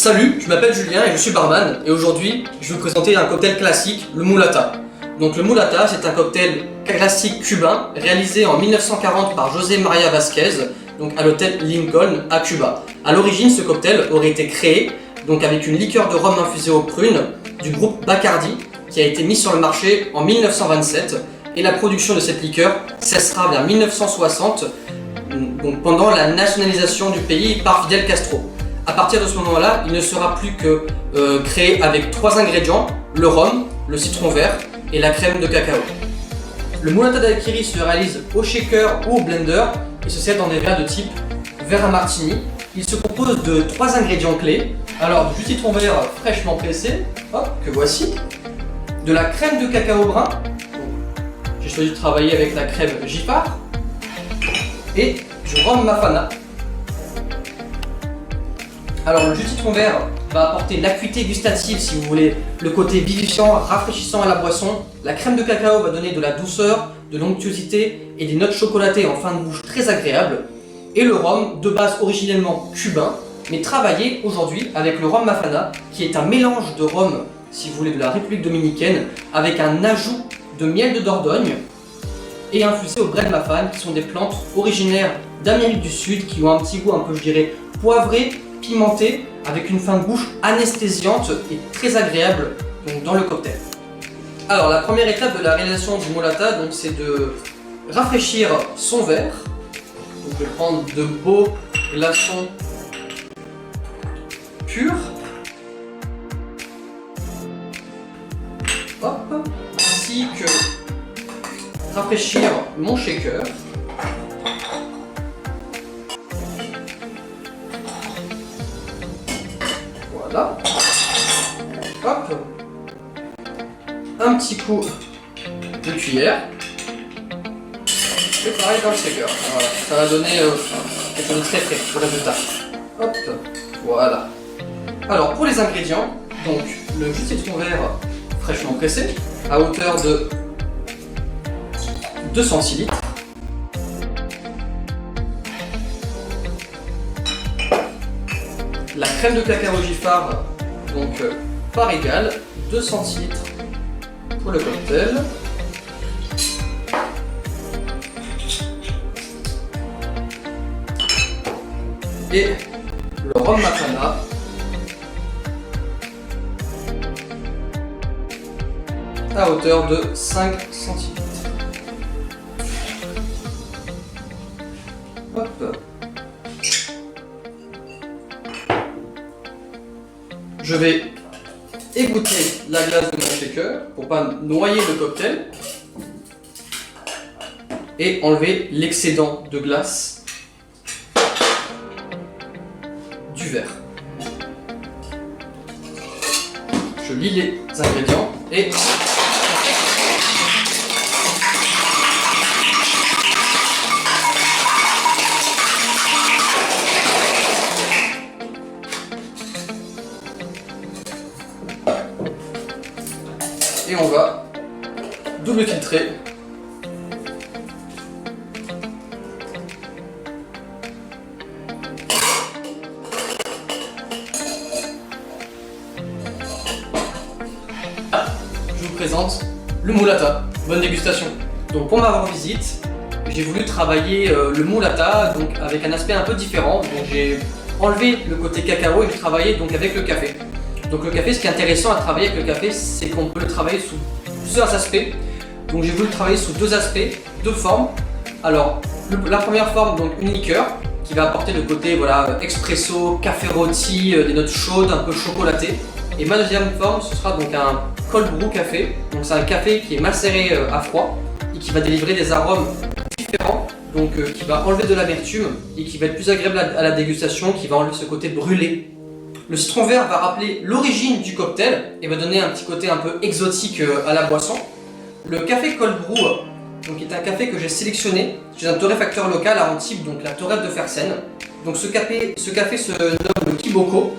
Salut, je m'appelle Julien et je suis barman et aujourd'hui je vais vous présenter un cocktail classique, le mulata. Donc le mulata c'est un cocktail classique cubain réalisé en 1940 par José María Vázquez donc à l'hôtel Lincoln à Cuba. A l'origine ce cocktail aurait été créé donc avec une liqueur de rhum infusée aux prunes du groupe Bacardi qui a été mise sur le marché en 1927 et la production de cette liqueur cessera vers 1960 donc pendant la nationalisation du pays par Fidel Castro. À partir de ce moment-là, il ne sera plus que créé avec 3 ingrédients, le rhum, le citron vert et la crème de cacao. Le mulata daiquiri se réalise au shaker ou au blender et se sert dans des verres de type verre à martini. Il se compose de 3 ingrédients clés. Alors du citron vert fraîchement pressé, hop, que voici, de la crème de cacao brun, j'ai choisi de travailler avec la crème Giffard, et du rhum Mafana. Alors le jus de citron vert va apporter l'acuité gustative si vous voulez, le côté vivifiant, rafraîchissant à la boisson. La crème de cacao va donner de la douceur, de l'onctuosité et des notes chocolatées en fin de bouche très agréables. Et le rhum, de base originellement cubain, mais travaillé aujourd'hui avec le rhum Mafana, qui est un mélange de rhum, si vous voulez, de la République dominicaine, avec un ajout de miel de Dordogne et infusé au Bred Mafan, qui sont des plantes originaires d'Amérique du Sud, qui ont un petit goût un peu, je dirais, poivré, pimenté, avec une fin de bouche anesthésiante et très agréable donc, dans le cocktail. Alors la première étape de la réalisation du mulata, c'est de rafraîchir son verre. Donc, je vais prendre de beaux glaçons purs. Hop, ainsi que rafraîchir mon shaker. Voilà. Hop. Un petit coup de cuillère. Et pareil dans le shaker. Voilà. Ça va donner quelque chose de très frais pour le résultat. Hop. Voilà. Alors pour les ingrédients, donc le jus de citron vert fraîchement pressé à hauteur de 2 centilitres. La crème de cacao Giffard, donc par égal, 2 centilitres pour le cocktail. Et le rhum Mafana, à hauteur de 5 centilitres. Hop. Je vais égoutter la glace de mon shaker pour ne pas noyer le cocktail et enlever l'excédent de glace du verre. Je lis les ingrédients et on va double filtrer je vous présente le mulata. Bonne dégustation. Donc pour ma visite, j'ai voulu travailler le mulata donc avec un aspect un peu différent. Donc j'ai enlevé le côté cacao et j'ai travaillé donc avec le café. Donc le café, ce qui est intéressant à travailler avec le café, c'est qu'on peut le travailler sous plusieurs aspects. Donc j'ai voulu le travailler sous 2 aspects, 2 formes. Alors la première forme, donc une liqueur qui va apporter le côté voilà, expresso, café rôti, des notes chaudes, un peu chocolatées. Et ma deuxième forme, ce sera donc un cold brew café. Donc c'est un café qui est macéré à froid et qui va délivrer des arômes différents. Donc qui va enlever de l'amertume et qui va être plus agréable à la dégustation, qui va enlever ce côté brûlé. Le citron vert va rappeler l'origine du cocktail et va donner un petit côté un peu exotique à la boisson. Le café cold brew donc, est un café que j'ai sélectionné chez un torréfacteur local à Antibes, donc la Torrette de Fersen. Donc ce café se nomme le Kiboko.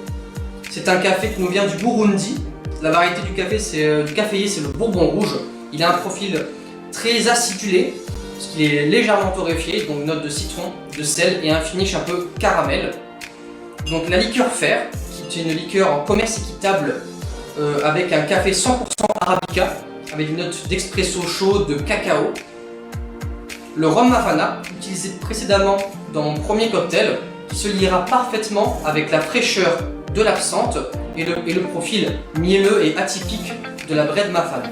C'est un café qui nous vient du Burundi. La variété du café, du caféier, c'est le Bourbon rouge. Il a un profil très acidulé, parce qu'il est légèrement torréfié, donc note de citron, de sel et un finish un peu caramel. Donc la liqueur fer, c'est une liqueur en commerce équitable avec un café 100% Arabica, avec une note d'expresso chaud de cacao. Le rhum Mafana, utilisé précédemment dans mon premier cocktail, qui se liera parfaitement avec la fraîcheur de l'absinthe et le profil mielleux et atypique de la Bread Mafana.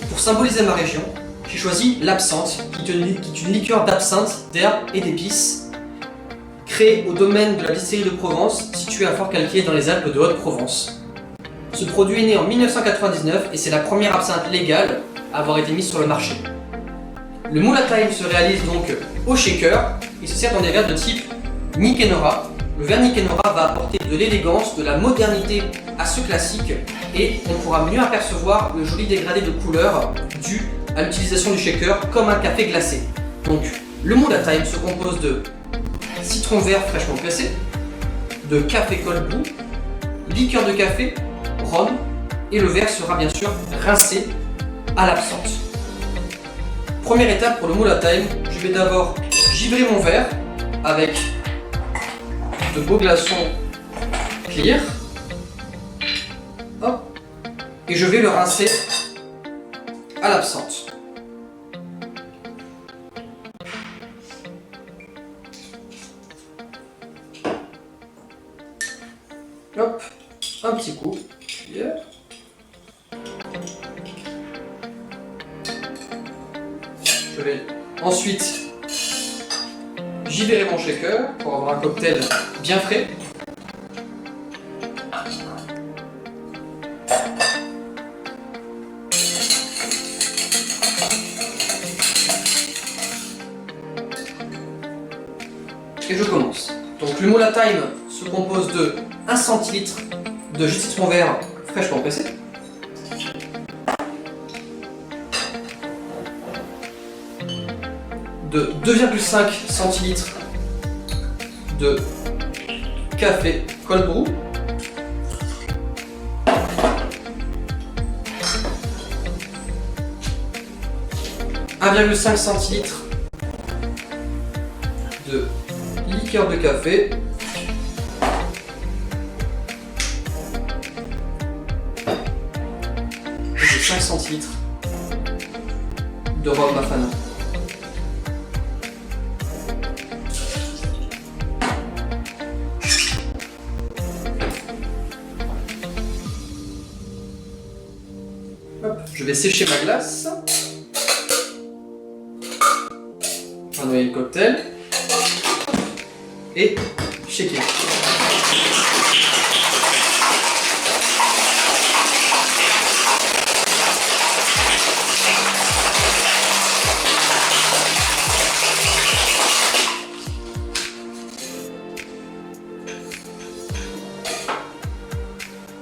Pour symboliser ma région, j'ai choisi l'absinthe, qui est une liqueur d'absinthe, d'herbes et d'épices, créée au domaine de la distillerie de Provence, située à Fort-Calquier dans les Alpes de Haute-Provence. Ce produit est né en 1999 et c'est la première absinthe légale à avoir été mise sur le marché. Le moule à thyme se réalise donc au shaker et se sert dans des verres de type Nikenora. Le verre Nikenora va apporter de l'élégance, de la modernité à ce classique et on pourra mieux apercevoir le joli dégradé de couleur dû à l'utilisation du shaker comme un café glacé. Donc le moule à thyme se compose de citron vert fraîchement pressé, de café cold brew, liqueur de café, rhum et le verre sera bien sûr rincé à l'absinthe. Première étape pour le moule à thyme, je vais d'abord givrer mon verre avec de beaux glaçons clear. Hop. Et je vais le rincer à l'absinthe. Hop, un petit coup. Cuillère. Je vais ensuite givrer mon shaker pour avoir un cocktail bien frais. Et je commence. Donc le moule à thyme se compose de 1 centilitre de jus de citron vert fraîchement pressé, de 2,5 centilitres de café cold brew, « 1,5 centilitres de liqueur de café, et 5 centilitres de rhum Mafana. Hop, je vais sécher ma glace. On va noyer le cocktail. Et shaker.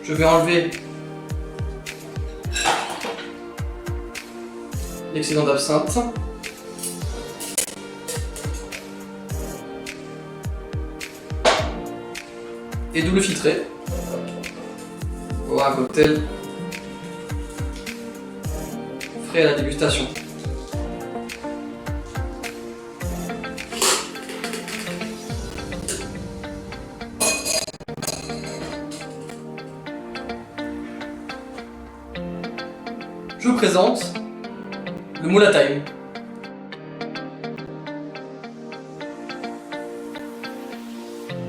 Je vais enlever l'excédent d'absinthe. Et double filtrer pour un cocktail frais à la dégustation. Je vous présente le moule à thyme.